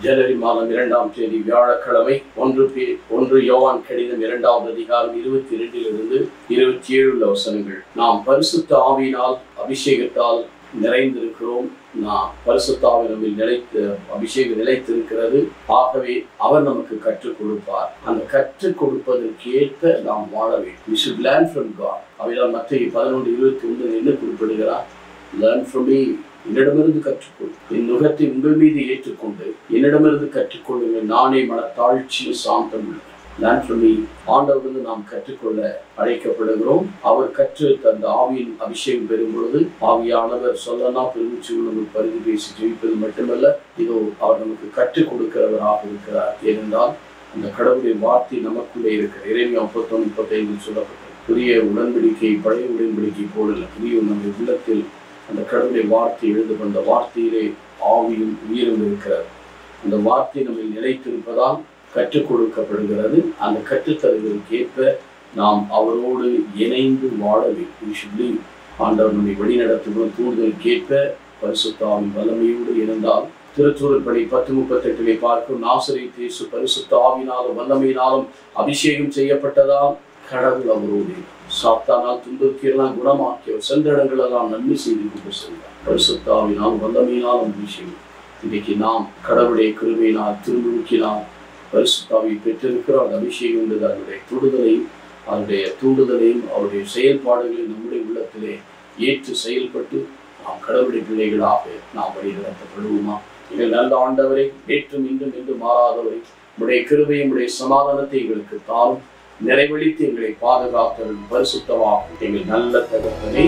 ஜனவரி மாதம் 2ஆம் தேதி வியாழக்கிழமை 1 யோவான் கடிதம் 2வது அதிகாரம் 22 27 வசனங்கள். நாம் பரிசுத்த ஆவியினால் அபிஷேகத்தால் நிறைந்திருக்கிறோம். நாம் பரிசுத்த ஆவியில் அபிஷேகம் நிலைத்திருக்கிறது. ஆகவே அவர் நமக்கு கற்றுக் கொடுப்பார். அந்த கற்றுக் கொடுப்பதற்கேற்ப நாம் வாழ வேண்டும். We should learn from God. அவைதான் மத்தேயு 11:21 என்ன குறிப்பிடுகிறார்? Learn from me. என்னிடமிருந்து கற்றுக்கொள், என் நுகத்தை உங்கள் மீது ஏற்றுக்கொண்டு என்னிடமிருந்து கற்றுக்கொள்ளுங்கள், நானே மனத்தாழ்ச்சியும் சாந்தம் உள்ளது. Learn from me. ஆண்டவரிலிருந்து நாம் கற்றுக்கொள்ள அழைக்கப்படுகிறோம். அவர் கற்று தந்த ஆவியின் அபிஷேகம் பெறும் பொழுது ஆவியானவர் சொல்லனா பெருமிச்சு நமக்கு பரிந்து பேசி ஜெயிப்பது மட்டுமல்ல, இதோ அவர் நமக்கு கற்றுக் கொடுக்கிறவராக இருக்கிறார். ஏனென்றால் அந்த கடவுளுடைய வார்த்தை நமக்குள்ளே இருக்கிற எரேமியா 31:35 சொல்லப்பட்டது. புதிய உடன்படிக்கை பழைய உடன்படிக்கை போடல, புதிய நம்முடைய உள்ளத்தில் அந்த கடவுளுடைய வார்த்தை எழுதப்பட்ட வார்த்தையிலே ஆவியும் உயிரும் இருக்கிறது. அந்த வார்த்தை நம்ம நிலைத்திருப்பதால் கற்றுக் கொடுக்கப்படுகிறது. அந்த கற்றுத்தருவதற்கு ஏற்ப நாம் அவரோடு இணைந்து வாழ வேண்டும். ஆண்டவர் நம்மை வழிநடத்தும் தூண்டுதலுக்கேற்ப பரிசுத்த ஆவியின் வல்லமையோடு இருந்தால் திருச்சூழல் படி 10:38 பார்க்கும். நாசரேத்து இயேசு பரிசுத்த ஆவியினாலும் வல்லமையினாலும் அபிஷேகம் செய்யப்பட்டதால் கடவுள் அவரோடு சாத்தானால் துன்புறுத்தியெல்லாம் குணமாக்கியவர் சென்ற இடங்களெல்லாம் நன்மை செய்து கொண்டு சென்றார். பரிசுத்த ஆவியினால் வல்லமையினாலும் அபிஷேகம். இன்றைக்கு நாம் கடவுளுடைய கிருபையினால் திருமுழுக்கினால் பரிசுத்த ஆவியை பெற்றிருக்கிறோம். அந்த அபிஷேகம் என்பது அதனுடைய தூண்டுதலையும் அவருடைய செயல்பாடுகளையும் நம்முடைய உள்ளத்திலே ஏற்று செயல்பட்டு நாம் கடவுளுடைய பிள்ளைகளாக நாம் வழிநடத்தப்படுவோமா? எங்கள் நல்ல ஆண்டவரை, ஏற்றும் இன்றும் என்று மாறாதவரை, உடைய கிருபையும் உடைய சமாதானத்தை எங்களுக்கு தாரும் நிறைவழித்து எங்களை பாதுகாத்தல் பரிசுத்தமாகும் எங்கள் நல்ல தகவலை